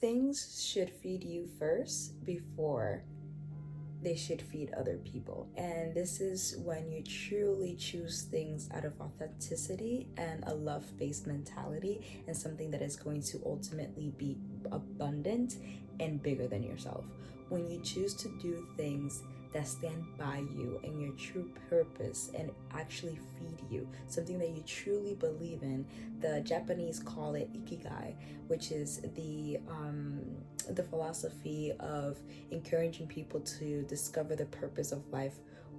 things should feed you first before they should feed other people. And this is when you truly choose things out of authenticity and a love-based mentality, and something that is going to ultimately be abundant and bigger than yourself. When you choose to do things that stand by you and your true purpose and actually feed you, something that you truly believe in. The Japanese call it ikigai, which is the philosophy of encouraging people to discover the purpose of life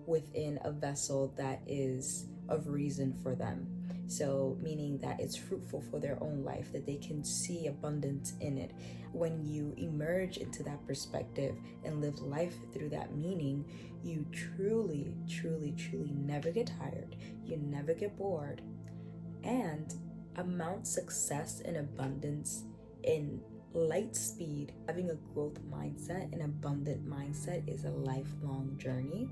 within a vessel that is of reason for them. So meaning that it's fruitful for their own life, that they can see abundance in it. When you emerge into that perspective and live life through that meaning, you truly, truly, truly never get tired. You never get bored. And amount success and abundance in light speed. Having a growth mindset, an abundant mindset, is a lifelong journey.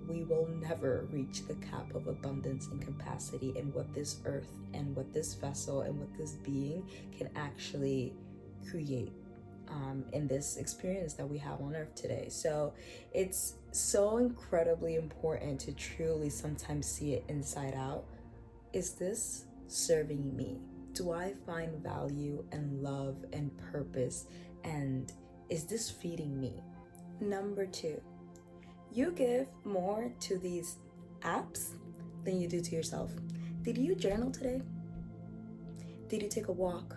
We will never reach the cap of abundance and capacity in what this earth and what this vessel and what this being can actually create in this experience that we have on earth today. So it's so incredibly important to truly sometimes see it inside out. Is this serving me? Do I find value and love and purpose? And is this feeding me? Number 2, you give more to these apps than you do to yourself. Did you journal today? Did you take a walk?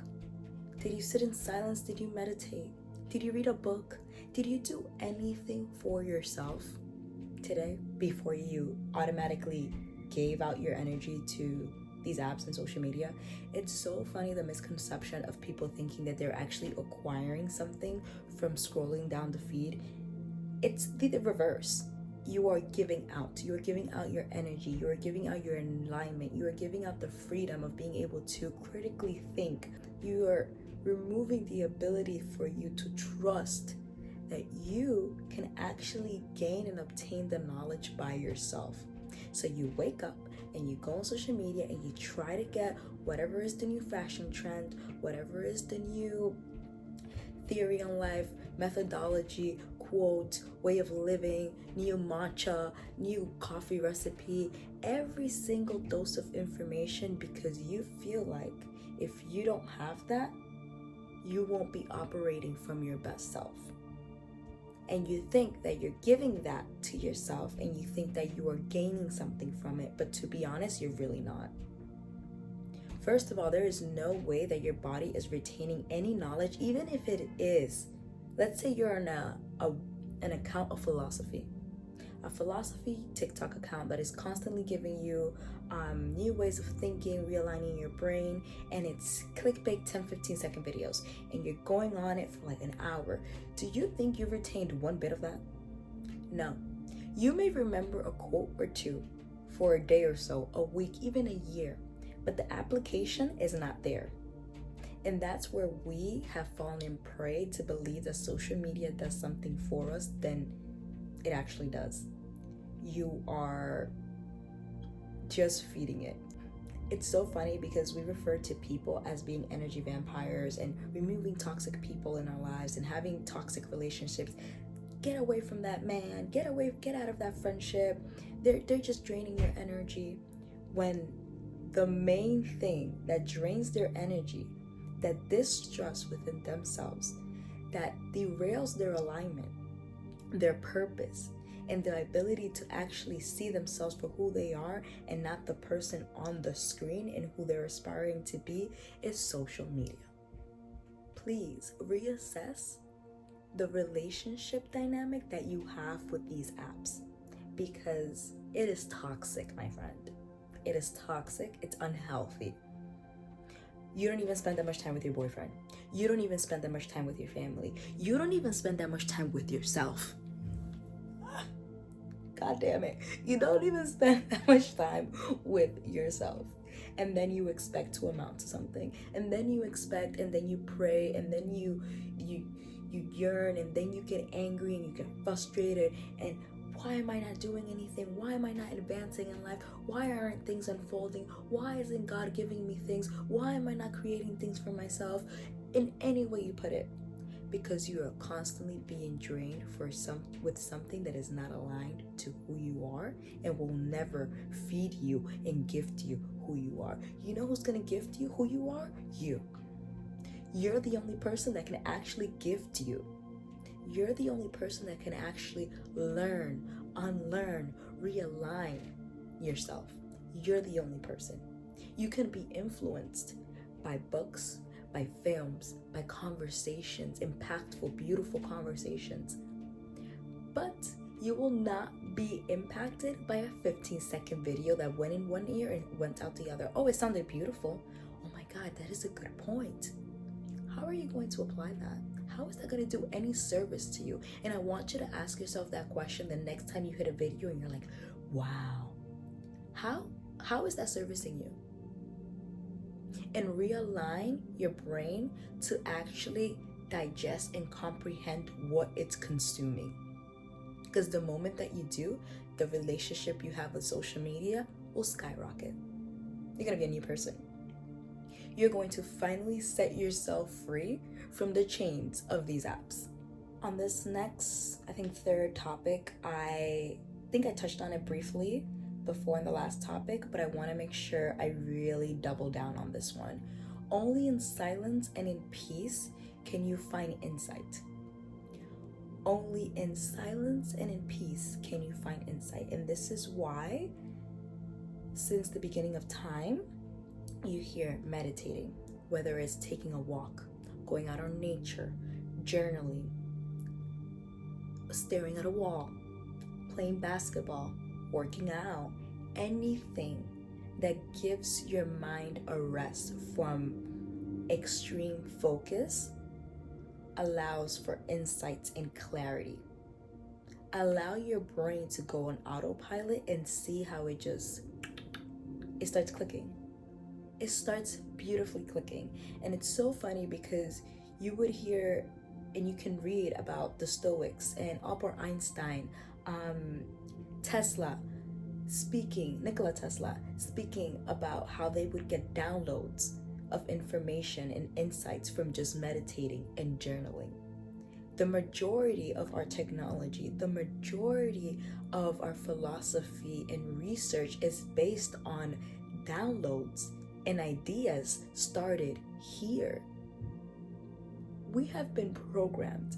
Did you sit in silence? Did you meditate? Did you read a book? Did you do anything for yourself today before you automatically gave out your energy to these apps and social media? It's so funny, the misconception of people thinking that they're actually acquiring something from scrolling down the feed. It's the reverse. You are giving out. You are giving out your energy. You are giving out your alignment. You are giving out the freedom of being able to critically think. You are removing the ability for you to trust that you can actually gain and obtain the knowledge by yourself. So you wake up and you go on social media and you try to get whatever is the new fashion trend, whatever is the new theory on life, methodology, quote, way of living, new matcha, new coffee recipe, every single dose of information, because you feel like if you don't have that, you won't be operating from your best self. And you think that you're giving that to yourself and you think that you are gaining something from it, but to be honest, you're really not. First of all, there is no way that your body is retaining any knowledge, even if it is. Let's say you're on an account of philosophy, a philosophy TikTok account that is constantly giving you new ways of thinking, realigning your brain, and it's clickbait 10-15 second videos, and you're going on it for like an hour. Do you think you've retained one bit of that? No. You may remember a quote or two for a day or so, a week, even a year, but the application is not there. And that's where we have fallen prey to believe that social media does something for us than it actually does. You are just feeding it. It's so funny because we refer to people as being energy vampires and removing toxic people in our lives and having toxic relationships. Get away from that man, get out of that friendship. They're just draining your energy, when the main thing that drains their energy, that distrust within themselves, that derails their alignment, their purpose, and the ability to actually see themselves for who they are and not the person on the screen and who they're aspiring to be, is social media. Please reassess the relationship dynamic that you have with these apps, because it is toxic, my friend. It is toxic. It's unhealthy. You don't even spend that much time with your boyfriend. You don't even spend that much time with your family. You don't even spend that much time with yourself. God damn it. You don't even spend that much time with yourself. And then you expect to amount to something. And then you expect, and then you pray, and then you yearn, and then you get angry and you get frustrated. And why am I not doing anything? Why am I not advancing in life? Why aren't things unfolding? Why isn't God giving me things? Why am I not creating things for myself? In any way you put it, because you are constantly being drained with something that is not aligned to who you are and will never feed you and gift you who you are. You know who's going to gift you who you are? You. You're the only person that can actually gift you. You're the only person that can actually learn, unlearn, realign yourself. You're the only person. You can be influenced by books, by films, by conversations, impactful, beautiful conversations. But you will not be impacted by a 15-second video that went in one ear and went out the other. Oh, it sounded beautiful. Oh my God, that is a good point. How are you going to apply that? How is that going to do any service to you? And I want you to ask yourself that question the next time you hit a video and you're like, wow, how is that servicing you? And realign your brain to actually digest and comprehend what it's consuming. Because the moment that you do, the relationship you have with social media will skyrocket. You're going to be a new person. You're going to finally set yourself free from the chains of these apps. On this next, I think third topic, I think I touched on it briefly before in the last topic, but I want to make sure I really double down on this one. Only in silence and in peace can you find insight. Only in silence and in peace can you find insight. And this is why, since the beginning of time, you hear meditating, whether it's taking a walk, going out on nature, journaling, staring at a wall, playing basketball, working out, anything that gives your mind a rest from extreme focus allows for insights and clarity. Allow your brain to go on autopilot and see how it starts clicking. It starts beautifully clicking. And it's so funny because you would hear and you can read about the Stoics and Albert Einstein, Nikola Tesla, speaking about how they would get downloads of information and insights from just meditating and journaling. The majority of our technology, the majority of our philosophy and research is based on downloads and ideas started here. We have been programmed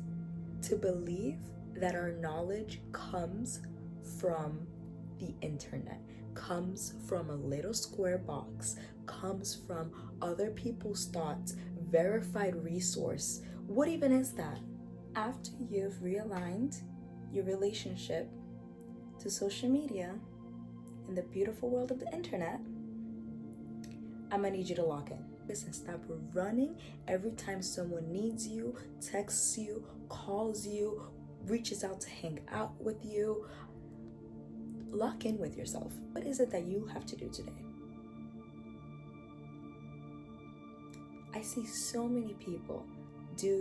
to believe that our knowledge comes from the internet, comes from a little square box, comes from other people's thoughts, verified resource. What even is that? After you've realigned your relationship to social media in the beautiful world of the internet, I'm gonna need you to lock in. And stop running every time someone needs you, texts you, calls you, reaches out to hang out with you. Lock in with yourself. What is it that you have to do today? I see so many people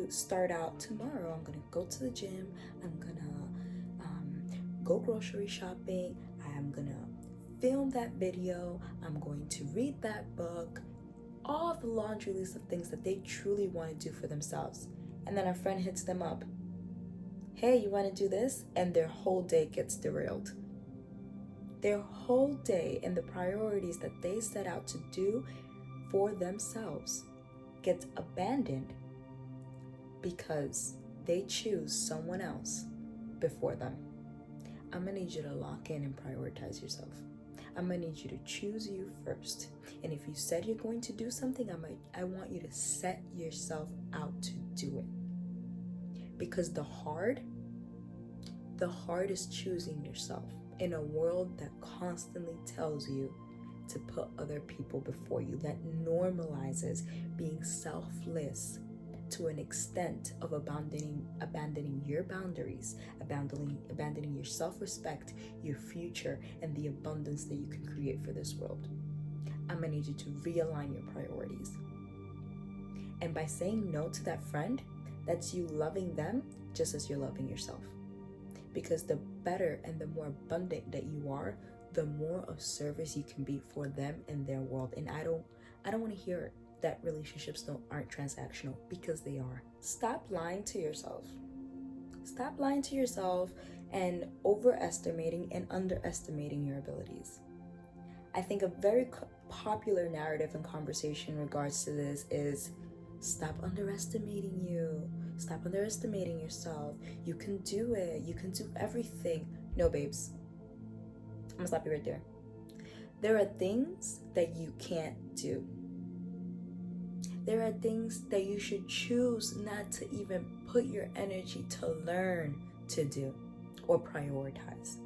start out tomorrow. I'm gonna go to the gym. I'm gonna go grocery shopping. I'm gonna film that video. I'm going to read that book. All the laundry list of things that they truly want to do for themselves. And then a friend hits them up. Hey, you want to do this? And their whole day gets derailed. Their whole day and the priorities that they set out to do for themselves gets abandoned because they choose someone else before them. I'm going to need you to lock in and prioritize yourself. I'm going to need you to choose you first. And if you said you're going to do something, I want you to set yourself out to do it. Because the hard is choosing yourself in a world that constantly tells you to put other people before you, that normalizes being selfless to an extent of abandoning your boundaries, abandoning your self-respect, your future, and the abundance that you can create for this world. I'm gonna need you to realign your priorities. And by saying no to that friend, that's you loving them just as you're loving yourself. Because the better and the more abundant that you are, the more of service you can be for them and their world. And I don't want to hear it. that relationships aren't transactional, because they are. Stop lying to yourself. Stop lying to yourself and overestimating and underestimating your abilities. I think a very popular narrative and conversation in regards to this is stop underestimating you. Stop underestimating yourself. You can do it. You can do everything. No, babes. I'm gonna stop you right there. There are things that you can't do. There are things that you should choose not to even put your energy to learn to do or prioritize.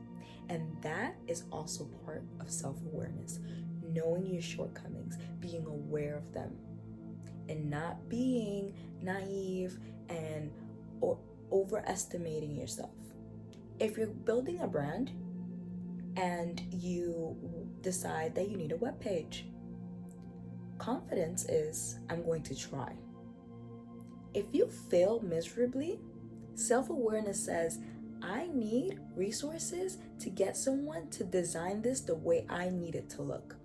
And that is also part of self-awareness. Knowing your shortcomings, being aware of them, and not being naive and overestimating yourself. If you're building a brand and you decide that you need a webpage, confidence is, I'm going to try. If you fail miserably, self-awareness says, I need resources to get someone to design this the way I need it to look.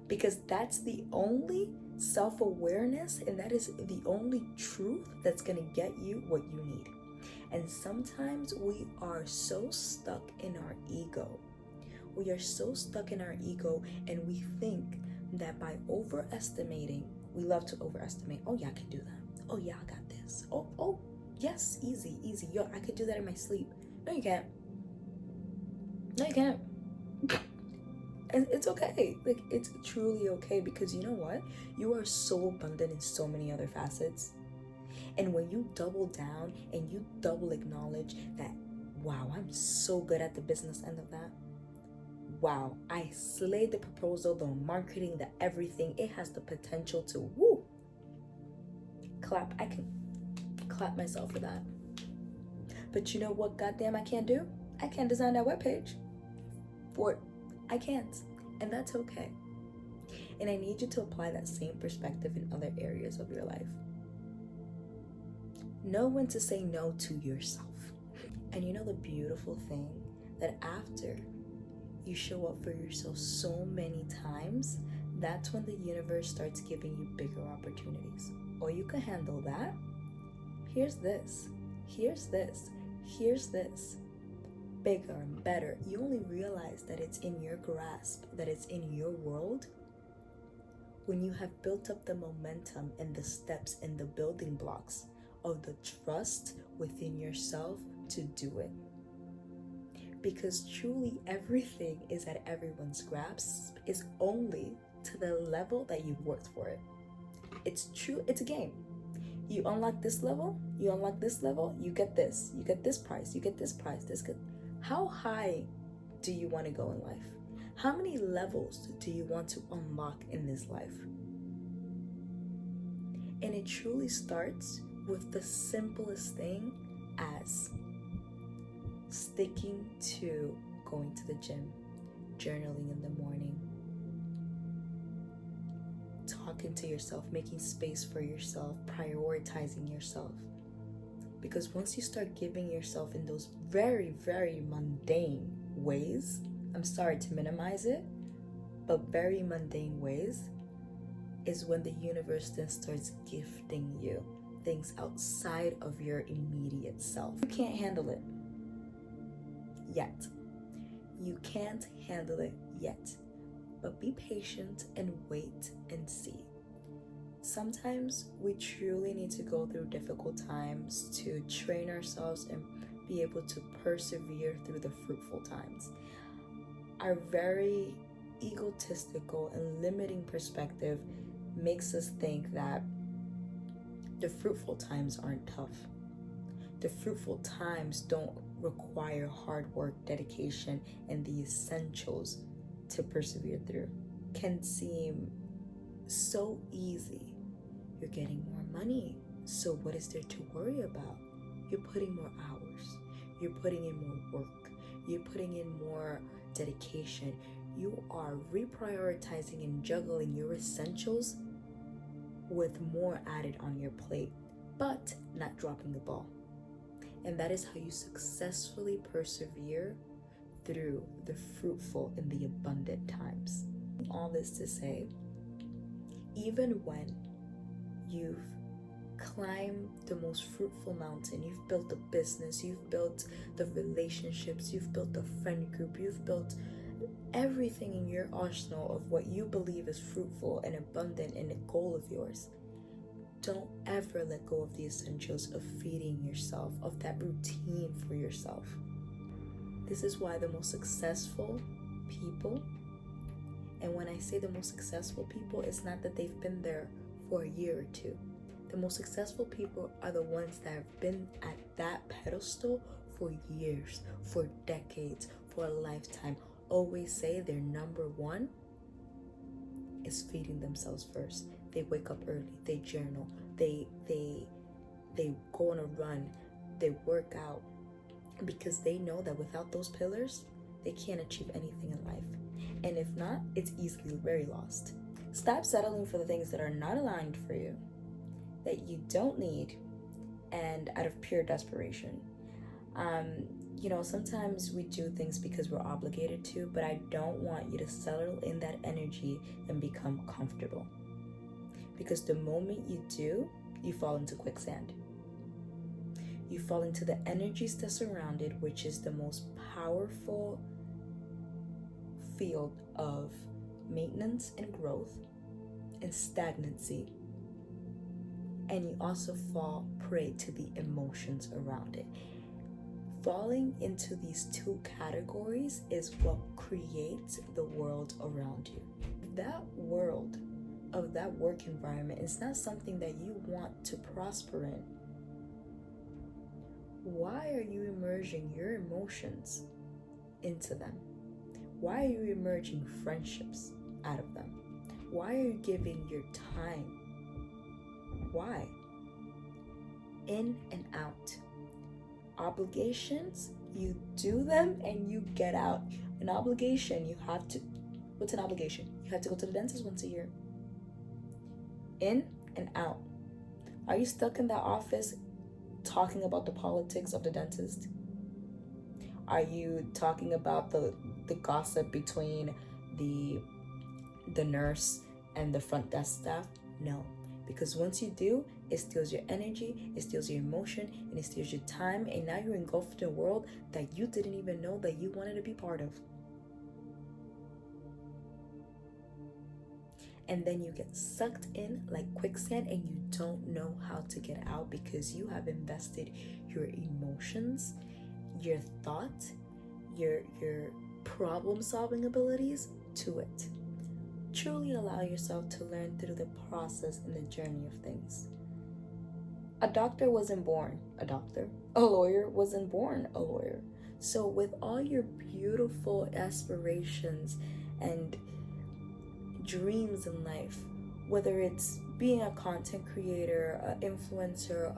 Because that's the only self-awareness, and that is the only truth that's going to get you what you need. And sometimes we are so stuck in our ego. We are so stuck in our ego, and we think that by overestimating, we love to overestimate. Oh yeah, I can do that. Oh yeah, I got this. Oh yes, easy. Yo, I could do that in my sleep. No, you can't. No, you can't. And it's okay. Like, it's truly okay, because you know what? You are so abundant in so many other facets. And when you double down and you double acknowledge that, wow, I'm so good at the business end of that. Wow, I slayed the proposal, the marketing, the everything. It has the potential to, woo, clap. I can clap myself for that. But you know what, goddamn, I can't do? I can't design that webpage. Or I can't. And that's okay. And I need you to apply that same perspective in other areas of your life. Know when to say no to yourself. And you know the beautiful thing? That after you show up for yourself so many times, that's when the universe starts giving you bigger opportunities. Or you can handle that. Here's this. Here's this. Here's this. Bigger and better. You only realize that it's in your grasp, that it's in your world, when you have built up the momentum and the steps and the building blocks of the trust within yourself to do it. Because truly everything is at everyone's grasp, is only to the level that you've worked for it. It's true, it's a game. You unlock this level, you unlock this level, you get this prize, you get this prize, this good. How high do you want to go in life? How many levels do you want to unlock in this life? And it truly starts with the simplest thing as sticking to going to the gym, journaling in the morning, talking to yourself, making space for yourself, prioritizing yourself. Because once you start giving yourself in those very, very mundane ways, I'm sorry to minimize it, but very mundane ways, is when the universe then starts gifting you things outside of your immediate self. You can't handle it yet. You can't handle it yet. But be patient and wait and see. Sometimes we truly need to go through difficult times to train ourselves and be able to persevere through the fruitful times. Our very egotistical and limiting perspective makes us think that the fruitful times aren't tough. The fruitful times don't require hard work, dedication, and the essentials to persevere through. Can seem so easy. You're getting more money, so what is there to worry about? You're putting more hours. You're putting in more work. You're putting in more dedication. You are reprioritizing and juggling your essentials with more added on your plate, but not dropping the ball. And that is how you successfully persevere through the fruitful and the abundant times. All this to say, even when you've climbed the most fruitful mountain, you've built a business, you've built the relationships, you've built the friend group, you've built everything in your arsenal of what you believe is fruitful and abundant and a goal of yours, don't ever let go of the essentials of feeding yourself, of that routine for yourself. This is why the most successful people, and when I say the most successful people, it's not that they've been there for a year or two. The most successful people are the ones that have been at that pedestal for years, for decades, for a lifetime. Always say their number one is feeding themselves first. They wake up early, they journal, they go on a run, they work out, because they know that without those pillars, they can't achieve anything in life. And if not, it's easily very lost. Stop settling for the things that are not aligned for you, that you don't need, and out of pure desperation. Sometimes we do things because we're obligated to, but I don't want you to settle in that energy and become comfortable. Because the moment you do, you fall into quicksand. You fall into the energies that surround it, which is the most powerful field of maintenance and growth and stagnancy. And you also fall prey to the emotions around it. Falling into these two categories is what creates the world around you. That world of that work environment is not something that you want to prosper in. Why are you immersing your emotions into them? Why are you emerging friendships out of them? Why are you giving your time? Why? In and out. Obligations, you do them and you get out. An obligation, what's an obligation? You have to go to the dentist once a year. In and out. Are you stuck in that office talking about the politics of the dentist? Are you talking about the gossip between the nurse and the front desk staff? No. Because once you do, it steals your energy, it steals your emotion, and it steals your time, and now you're engulfed in a world that you didn't even know that you wanted to be part of. And then you get sucked in like quicksand and you don't know how to get out because you have invested your emotions, your thought, your problem-solving abilities to it. Truly allow yourself to learn through the process and the journey of things. A doctor wasn't born a doctor. A lawyer wasn't born a lawyer. So with all your beautiful aspirations and dreams in life, whether it's being a content creator, an influencer,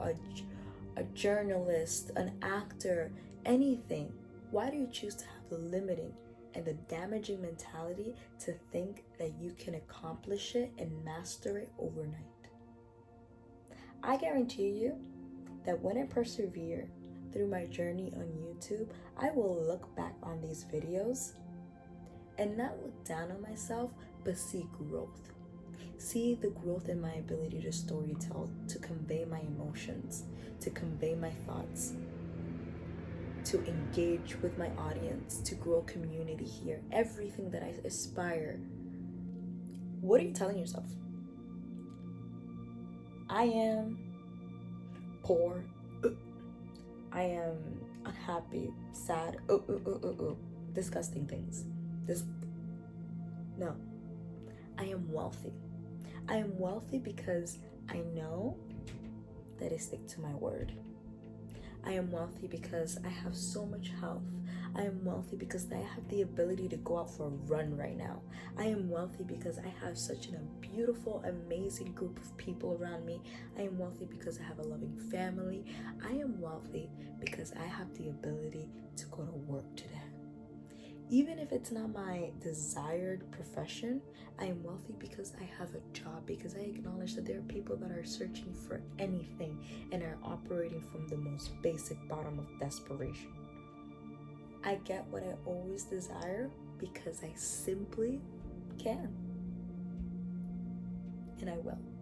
a journalist, an actor, anything, why do you choose to have the limiting and the damaging mentality to think that you can accomplish it and master it overnight? I guarantee you that when I persevere through my journey on YouTube, I will look back on these videos and not look down on myself, but see growth. See the growth in my ability to storytell, to convey my emotions, to convey my thoughts, to engage with my audience, to grow a community here, everything that I aspire. What are you telling yourself? I am poor. I am unhappy, sad. Disgusting things. No. I am wealthy. I am wealthy because I know that I stick to my word. I am wealthy because I have so much health. I am wealthy because I have the ability to go out for a run right now. I am wealthy because I have such a beautiful, amazing group of people around me. I am wealthy because I have a loving family. I am wealthy because I have the ability to go to work today. Even if it's not my desired profession, I am wealthy because I have a job, because I acknowledge that there are people that are searching for anything and are operating from the most basic bottom of desperation. I get what I always desire because I simply can. And I will.